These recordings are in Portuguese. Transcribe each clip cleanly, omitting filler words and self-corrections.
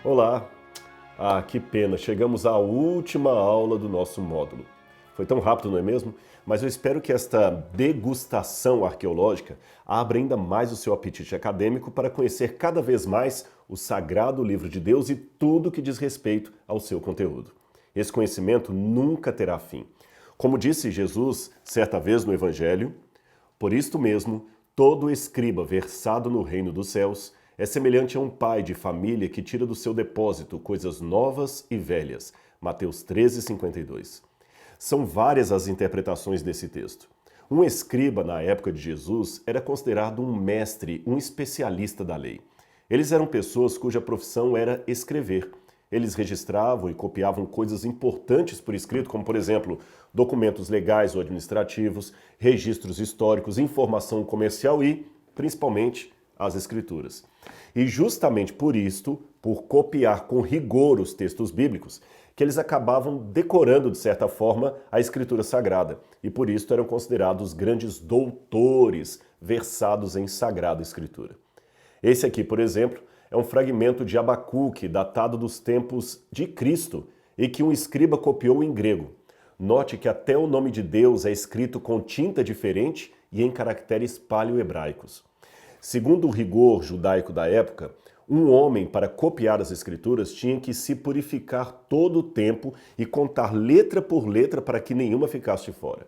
Olá! Que pena, chegamos à última aula do nosso módulo. Foi tão rápido, não é mesmo? Mas eu espero que esta degustação arqueológica abra ainda mais o seu apetite acadêmico para conhecer cada vez mais o sagrado livro de Deus e tudo que diz respeito ao seu conteúdo. Esse conhecimento nunca terá fim. Como disse Jesus certa vez no Evangelho, por isto mesmo, todo escriba versado no reino dos céus é semelhante a um pai de família que tira do seu depósito coisas novas e velhas. Mateus 13:52. São várias as interpretações desse texto. Um escriba, na época de Jesus, era considerado um mestre, um especialista da lei. Eles eram pessoas cuja profissão era escrever. Eles registravam e copiavam coisas importantes por escrito, como, por exemplo, documentos legais ou administrativos, registros históricos, informação comercial e, principalmente, as escrituras. E justamente por isto, por copiar com rigor os textos bíblicos, que eles acabavam decorando, de certa forma, a escritura sagrada. E por isso eram considerados grandes doutores versados em sagrada escritura. Esse aqui, por exemplo, é um fragmento de Abacuque, datado dos tempos de Cristo, e que um escriba copiou em grego. Note que até o nome de Deus é escrito com tinta diferente e em caracteres paleo-hebraicos. Segundo o rigor judaico da época, um homem, para copiar as escrituras, tinha que se purificar todo o tempo e contar letra por letra para que nenhuma ficasse de fora.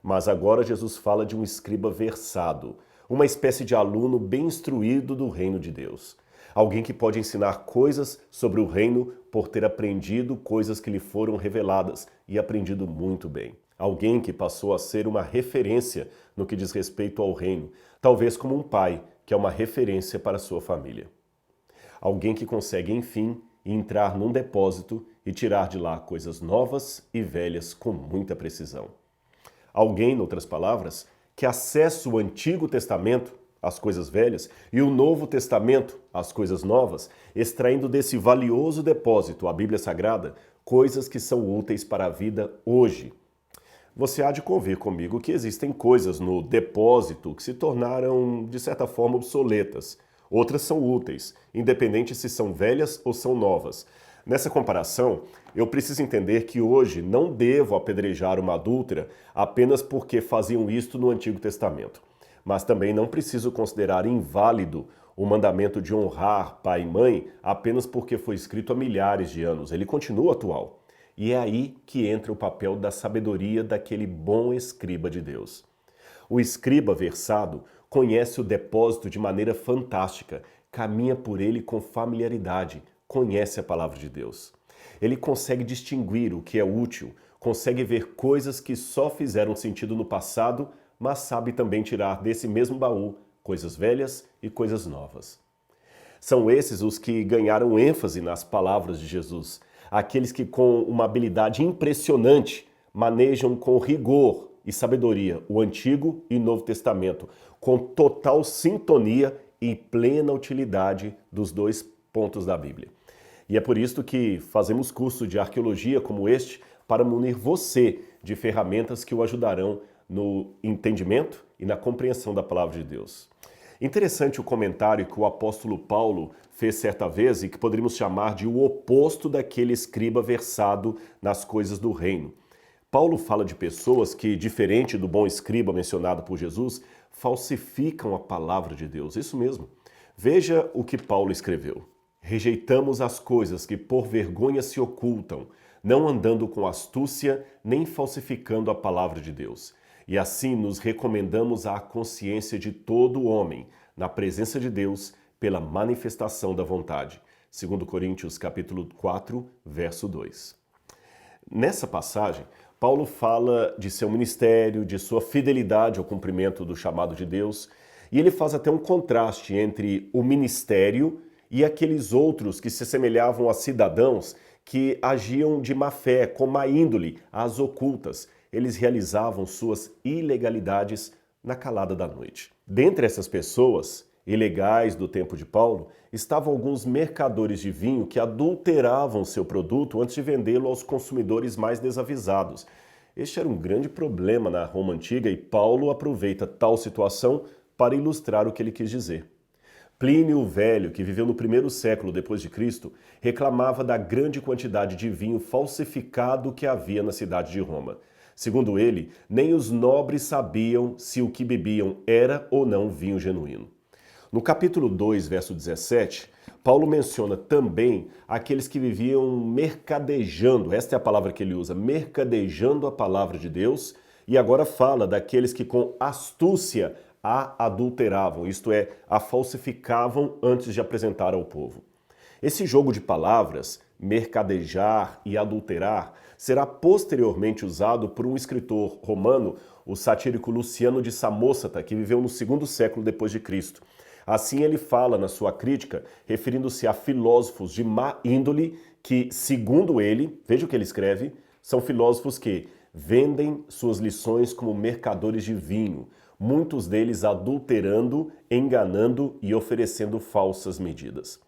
Mas agora Jesus fala de um escriba versado, uma espécie de aluno bem instruído do reino de Deus. Alguém que pode ensinar coisas sobre o reino por ter aprendido coisas que lhe foram reveladas e aprendido muito bem. Alguém que passou a ser uma referência no que diz respeito ao reino, talvez como um pai, que é uma referência para a sua família. Alguém que consegue, enfim, entrar num depósito e tirar de lá coisas novas e velhas com muita precisão. Alguém, em outras palavras, que acessa o Antigo Testamento, as coisas velhas, e o Novo Testamento, as coisas novas, extraindo desse valioso depósito, a Bíblia Sagrada, coisas que são úteis para a vida hoje. Você há de convir comigo que existem coisas no depósito que se tornaram, de certa forma, obsoletas. Outras são úteis, independente se são velhas ou são novas. Nessa comparação, eu preciso entender que hoje não devo apedrejar uma adúltera apenas porque faziam isto no Antigo Testamento. Mas também não preciso considerar inválido o mandamento de honrar pai e mãe apenas porque foi escrito há milhares de anos. Ele continua atual. E é aí que entra o papel da sabedoria daquele bom escriba de Deus. O escriba versado conhece o depósito de maneira fantástica, caminha por ele com familiaridade, conhece a palavra de Deus. Ele consegue distinguir o que é útil, consegue ver coisas que só fizeram sentido no passado, mas sabe também tirar desse mesmo baú coisas velhas e coisas novas. São esses os que ganharam ênfase nas palavras de Jesus, aqueles que com uma habilidade impressionante manejam com rigor e sabedoria o Antigo e Novo Testamento, com total sintonia e plena utilidade dos dois pontos da Bíblia. E é por isso que fazemos curso de arqueologia como este para munir você de ferramentas que o ajudarão no entendimento e na compreensão da palavra de Deus. Interessante o comentário que o apóstolo Paulo fez certa vez e que poderíamos chamar de o oposto daquele escriba versado nas coisas do reino. Paulo fala de pessoas que, diferente do bom escriba mencionado por Jesus, falsificam a palavra de Deus. Isso mesmo. Veja o que Paulo escreveu. Rejeitamos as coisas que por vergonha se ocultam, não andando com astúcia nem falsificando a palavra de Deus. E assim nos recomendamos à consciência de todo homem, na presença de Deus, pela manifestação da vontade. 2 Coríntios capítulo 4, verso 2. Nessa passagem, Paulo fala de seu ministério, de sua fidelidade ao cumprimento do chamado de Deus, e ele faz até um contraste entre o ministério e aqueles outros que se assemelhavam a cidadãos que agiam de má fé, com má índole, às ocultas. Eles realizavam suas ilegalidades na calada da noite. Dentre essas pessoas ilegais do tempo de Paulo, estavam alguns mercadores de vinho que adulteravam seu produto antes de vendê-lo aos consumidores mais desavisados. Este era um grande problema na Roma antiga e Paulo aproveita tal situação para ilustrar o que ele quis dizer. Plínio o Velho, que viveu no primeiro século depois de Cristo, reclamava da grande quantidade de vinho falsificado que havia na cidade de Roma. Segundo ele, nem os nobres sabiam se o que bebiam era ou não vinho genuíno. No capítulo 2, verso 17, Paulo menciona também aqueles que viviam mercadejando, esta é a palavra que ele usa, mercadejando a palavra de Deus, e agora fala daqueles que com astúcia a adulteravam, isto é, a falsificavam antes de apresentar ao povo. Esse jogo de palavras, mercadejar e adulterar, será posteriormente usado por um escritor romano, o satírico Luciano de Samosata, que viveu no segundo século depois de Cristo. Assim ele fala na sua crítica, referindo-se a filósofos de má índole que, segundo ele, veja o que ele escreve, são filósofos que vendem suas lições como mercadores de vinho, muitos deles adulterando, enganando e oferecendo falsas medidas.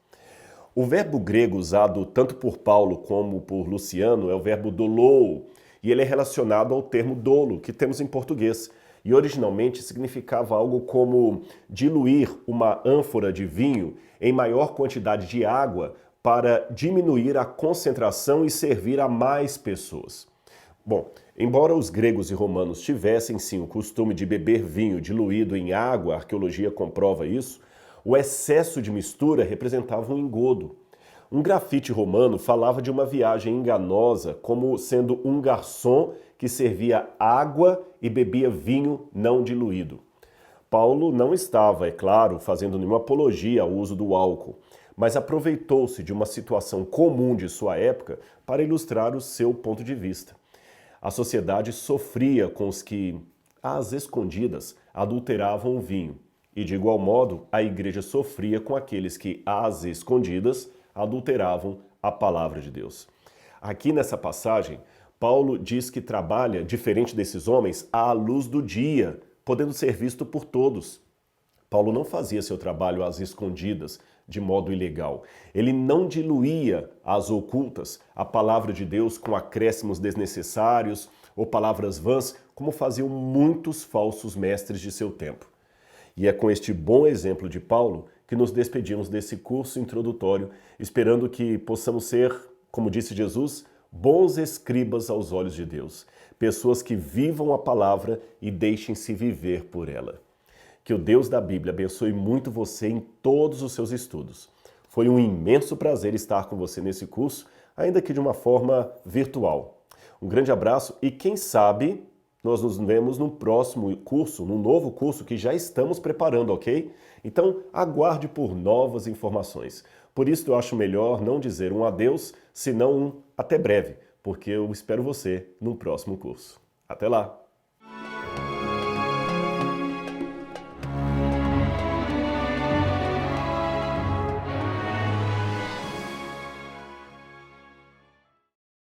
O verbo grego usado tanto por Paulo como por Luciano é o verbo dolou, e ele é relacionado ao termo dolo, que temos em português, e originalmente significava algo como diluir uma ânfora de vinho em maior quantidade de água para diminuir a concentração e servir a mais pessoas. Bom, embora os gregos e romanos tivessem sim o costume de beber vinho diluído em água, a arqueologia comprova isso, o excesso de mistura representava um engodo. Um grafite romano falava de uma viagem enganosa como sendo um garçom que servia água e bebia vinho não diluído. Paulo não estava, é claro, fazendo nenhuma apologia ao uso do álcool, mas aproveitou-se de uma situação comum de sua época para ilustrar o seu ponto de vista. A sociedade sofria com os que, às escondidas, adulteravam o vinho. E, de igual modo, a igreja sofria com aqueles que, às escondidas, adulteravam a palavra de Deus. Aqui nessa passagem, Paulo diz que trabalha, diferente desses homens, à luz do dia, podendo ser visto por todos. Paulo não fazia seu trabalho às escondidas, de modo ilegal. Ele não diluía às ocultas a palavra de Deus com acréscimos desnecessários ou palavras vãs, como faziam muitos falsos mestres de seu tempo. E é com este bom exemplo de Paulo que nos despedimos desse curso introdutório, esperando que possamos ser, como disse Jesus, bons escribas aos olhos de Deus, pessoas que vivam a palavra e deixem-se viver por ela. Que o Deus da Bíblia abençoe muito você em todos os seus estudos. Foi um imenso prazer estar com você nesse curso, ainda que de uma forma virtual. Um grande abraço e quem sabe nós nos vemos no próximo curso, no novo curso que já estamos preparando, ok? Então aguarde por novas informações. Por isso eu acho melhor não dizer um adeus, senão um até breve, porque eu espero você no próximo curso. Até lá!